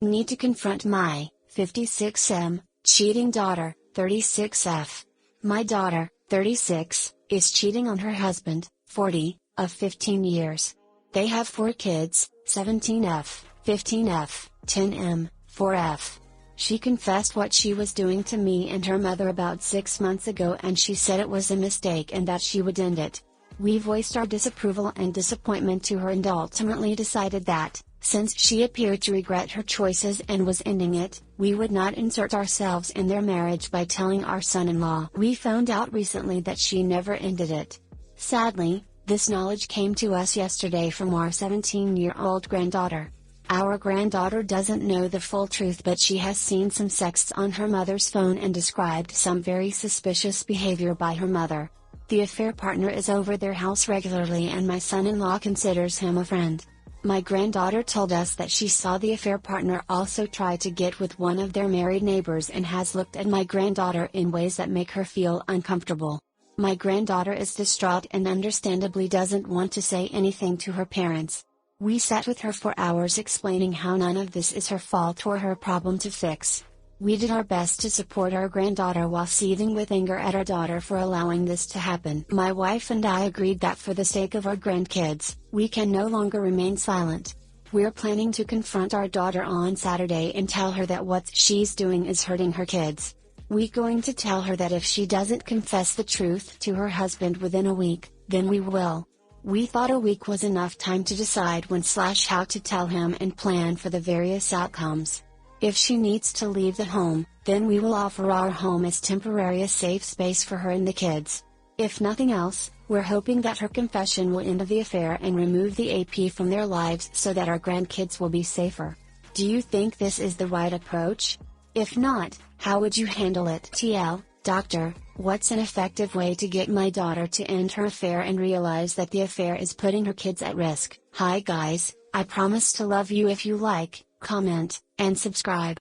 Need to confront my 56M cheating daughter, 36F. My daughter, 36, is cheating on her husband, 40, of 15 years. They have 4 kids, 17F, 15F, 10M, 4F. She confessed what she was doing to me and her mother about 6 months ago, and she said it was a mistake and that she would end it. We voiced our disapproval and disappointment to her and ultimately decided that, since she appeared to regret her choices and was ending it, we would not insert ourselves in their marriage by telling our son-in-law. We found out recently that she never ended it. Sadly, this knowledge came to us yesterday from our 17-year-old granddaughter. Our granddaughter doesn't know the full truth, but she has seen some texts on her mother's phone and described some very suspicious behavior by her mother. The affair partner is over their house regularly and my son-in-law considers him a friend. My granddaughter told us that she saw the affair partner also try to get with one of their married neighbors and has looked at my granddaughter in ways that make her feel uncomfortable. My granddaughter is distraught and understandably doesn't want to say anything to her parents. We sat with her for hours explaining how none of this is her fault or her problem to fix. We did our best to support our granddaughter while seething with anger at our daughter for allowing this to happen. My wife and I agreed that for the sake of our grandkids, we can no longer remain silent. We're planning to confront our daughter on Saturday and tell her that what she's doing is hurting her kids. We're going to tell her that if she doesn't confess the truth to her husband within a week, then we will. We thought a week was enough time to decide when/how to tell him and plan for the various outcomes. If she needs to leave the home, then we will offer our home as temporary a safe space for her and the kids. If nothing else, we're hoping that her confession will end the affair and remove the AP from their lives so that our grandkids will be safer. Do you think this is the right approach? If not, how would you handle it? TL, Doctor, what's an effective way to get my daughter to end her affair and realize that the affair is putting her kids at risk? Hi guys, I promise to love you if you like, comment, and subscribe.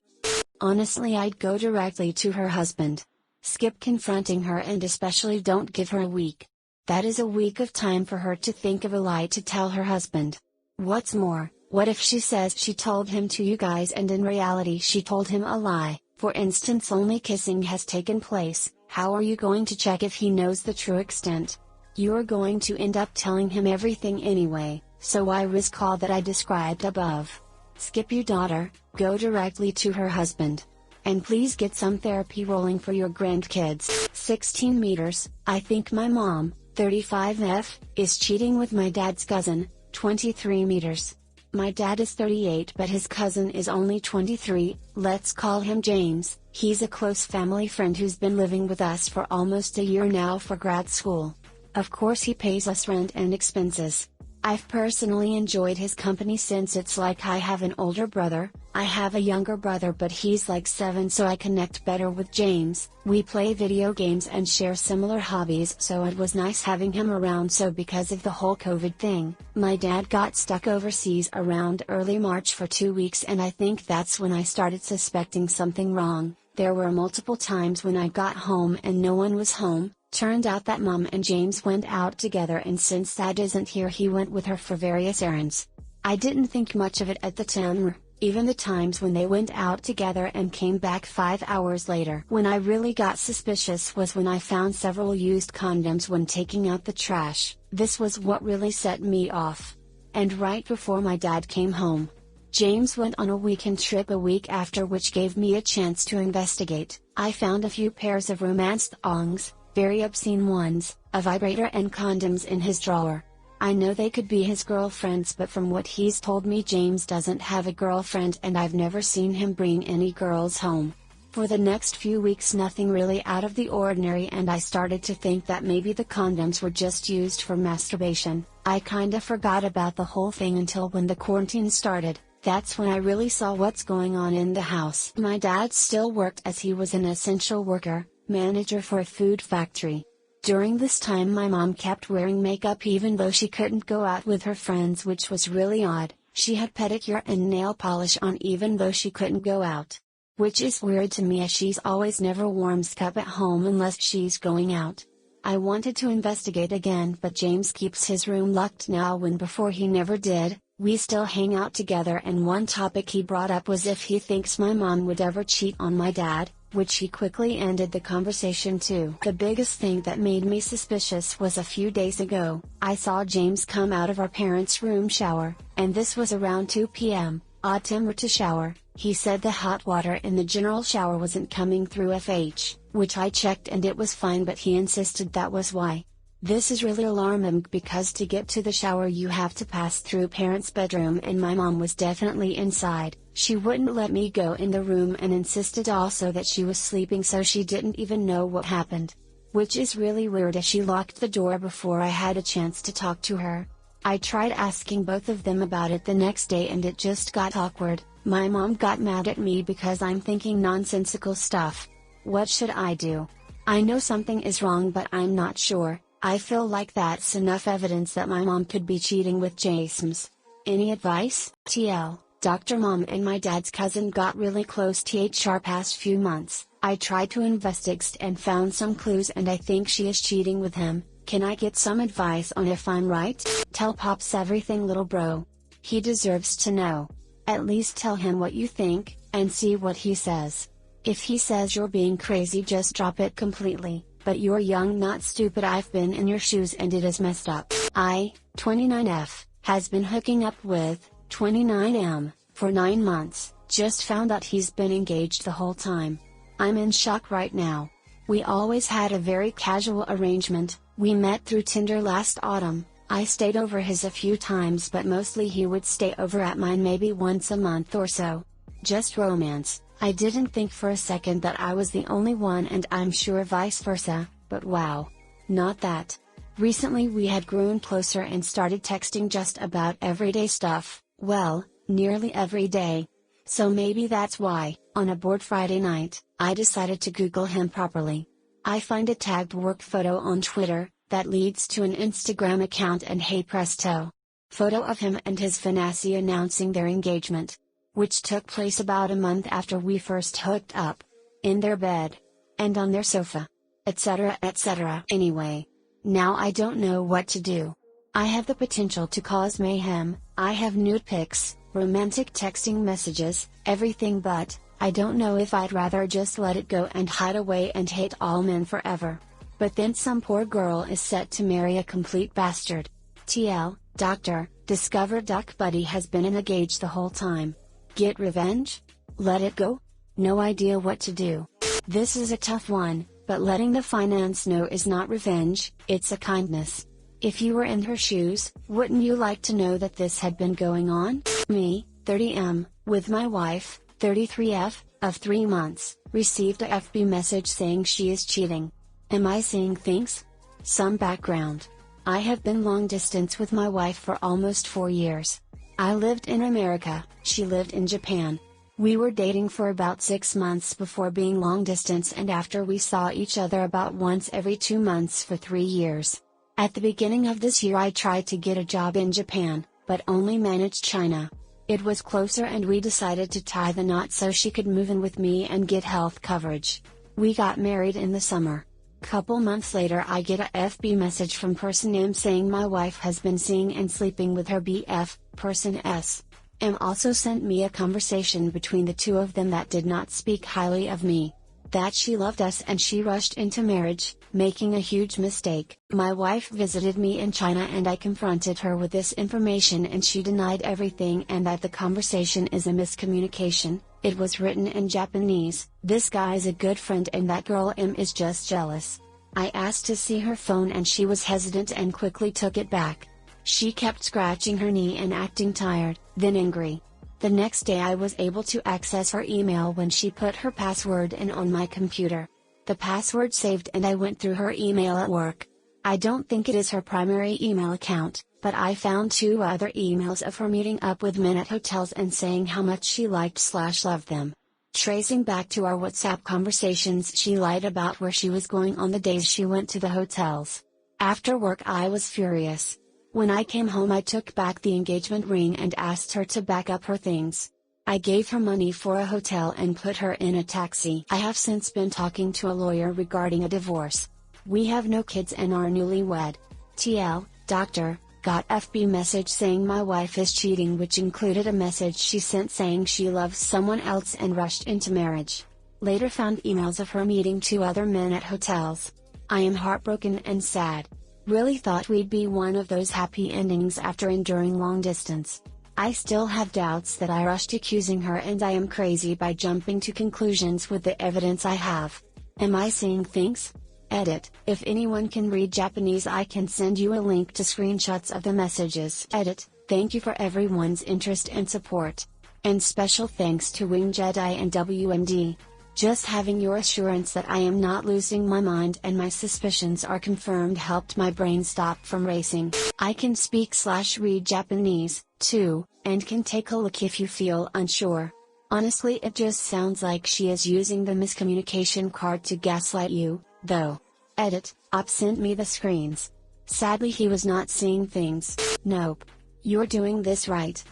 Honestly, I'd go directly to her husband. Skip confronting her and especially don't give her a week. That is a week of time for her to think of a lie to tell her husband. What's more, what if she says she told him to you guys and in reality she told him a lie? For instance, only kissing has taken place. How are you going to check if he knows the true extent? You're going to end up telling him everything anyway, so why risk all that I described above? Skip your daughter, go directly to her husband. And please get some therapy rolling for your grandkids. 16 meters, I think my mom, 35F, is cheating with my dad's cousin, 23 meters. My dad is 38 but his cousin is only 23, let's call him James. He's a close family friend who's been living with us for almost a year now for grad school. Of course he pays us rent and expenses. I've personally enjoyed his company since it's like I have an older brother. I have a younger brother but he's like 7, so I connect better with James. We play video games and share similar hobbies, so it was nice having him around. So because of the whole COVID thing, my dad got stuck overseas around early March for 2 weeks, and I think that's when I started suspecting something wrong. There were multiple times when I got home and no one was home. Turned out that Mom and James went out together, and since Dad isn't here he went with her for various errands. I didn't think much of it at the time, even the times when they went out together and came back 5 hours later. When I really got suspicious was when I found several used condoms when taking out the trash. This was what really set me off. And right before my dad came home. James went on a weekend trip a week after, which gave me a chance to investigate. I found a few pairs of romanced ongs, very obscene ones, a vibrator and condoms in his drawer. I know they could be his girlfriend's, but from what he's told me, James doesn't have a girlfriend and I've never seen him bring any girls home. For the next few weeks nothing really out of the ordinary, and I started to think that maybe the condoms were just used for masturbation. I kinda forgot about the whole thing until when the quarantine started. That's when I really saw what's going on in the house. My dad still worked as he was an essential worker, manager for a food factory. During this time my mom kept wearing makeup even though she couldn't go out with her friends, which was really odd. She had pedicure and nail polish on even though she couldn't go out. Which is weird to me as she's always never warms cup at home unless she's going out. I wanted to investigate again, but James keeps his room locked now when before he never did. We still hang out together, and one topic he brought up was if he thinks my mom would ever cheat on my dad, which he quickly ended the conversation to. The biggest thing that made me suspicious was a few days ago, I saw James come out of our parents' room shower, and this was around 2 p.m., odd time to shower. He said the hot water in the general shower wasn't coming through FH, which I checked and it was fine, but he insisted that was why. This is really alarming because to get to the shower you have to pass through parents' bedroom, and my mom was definitely inside. She wouldn't let me go in the room and insisted also that she was sleeping, so she didn't even know what happened. Which is really weird, as she locked the door before I had a chance to talk to her. I tried asking both of them about it the next day and it just got awkward. My mom got mad at me because I'm thinking nonsensical stuff. What should I do? I know something is wrong, but I'm not sure. I feel like that's enough evidence that my mom could be cheating with James. Any advice? TL, Dr. Mom and my dad's cousin got really close past few months. I tried to investigate and found some clues, and I think she is cheating with him. Can I get some advice on if I'm right? Tell Pops everything, little bro. He deserves to know. At least tell him what you think, and see what he says. If he says you're being crazy, just drop it completely. But you're young, not stupid. I've been in your shoes and it is messed up. I, 29F, has been hooking up with 29M for 9 months, just found out he's been engaged the whole time. I'm in shock right now. We always had a very casual arrangement. We met through Tinder last autumn. I stayed over his a few times, but mostly he would stay over at mine maybe once a month or so. Just romance. I didn't think for a second that I was the only one, and I'm sure vice versa, but wow. Not that. Recently we had grown closer and started texting just about everyday stuff, well, nearly every day. So maybe that's why, on a bored Friday night, I decided to Google him properly. I find a tagged work photo on Twitter, that leads to an Instagram account, and hey presto! Photo of him and his fiancée announcing their engagement. Which took place about a month after we first hooked up. In their bed. And on their sofa. Etc. etc. Anyway. Now I don't know what to do. I have the potential to cause mayhem. I have nude pics, romantic texting messages, everything, but I don't know if I'd rather just let it go and hide away and hate all men forever. But then some poor girl is set to marry a complete bastard. TL, doctor, discovered Duck Buddy has been engaged the whole time. Get revenge? Let it go? No idea what to do. This is a tough one, but letting the finance know is not revenge, it's a kindness. If you were in her shoes, wouldn't you like to know that this had been going on? Me, 30M, with my wife, 33F, of 3 months, received a FB message saying she is cheating. Am I seeing things? Some background. I have been long distance with my wife for almost 4 years. I lived in America, she lived in Japan. We were dating for about 6 months before being long distance, and after we saw each other about once every 2 months for 3 years. At the beginning of this year I tried to get a job in Japan, but only managed China. It was closer and we decided to tie the knot so she could move in with me and get health coverage. We got married in the summer. Couple months later I get a FB message from person M saying my wife has been seeing and sleeping with her BF, person S. M also sent me a conversation between the two of them that did not speak highly of me. That she loved us and she rushed into marriage, making a huge mistake. My wife visited me in China and I confronted her with this information and she denied everything and that the conversation is a miscommunication. It was written in Japanese. This guy's a good friend and that girl M is just jealous. I asked to see her phone and she was hesitant and quickly took it back. She kept scratching her knee and acting tired, then angry. The next day I was able to access her email when she put her password in on my computer. The password saved and I went through her email at work. I don't think it is her primary email account, but I found 2 other emails of her meeting up with men at hotels and saying how much she liked/loved them. Tracing back to our WhatsApp conversations, she lied about where she was going on the days she went to the hotels. After work I was furious. When I came home I took back the engagement ring and asked her to back up her things. I gave her money for a hotel and put her in a taxi. I have since been talking to a lawyer regarding a divorce. We have no kids and are newlywed. TL, doctor, Got FB message saying my wife is cheating, which included a message she sent saying she loves someone else and rushed into marriage. Later found emails of her meeting 2 other men at hotels. I am heartbroken and sad. Really thought we'd be one of those happy endings after enduring long distance. I still have doubts that I rushed accusing her, and I am crazy by jumping to conclusions with the evidence I have. Am I seeing things? Edit. If anyone can read Japanese, I can send you a link to screenshots of the messages. Edit. Thank you for everyone's interest and support. And special thanks to Wing Jedi and WMD. Just having your assurance that I am not losing my mind and my suspicions are confirmed helped my brain stop from racing. I can speak/read Japanese, too, and can take a look if you feel unsure. Honestly, it just sounds like she is using the miscommunication card to gaslight you, though. Edit. Op sent me the screens. Sadly he was not seeing things. Nope. You're doing this right.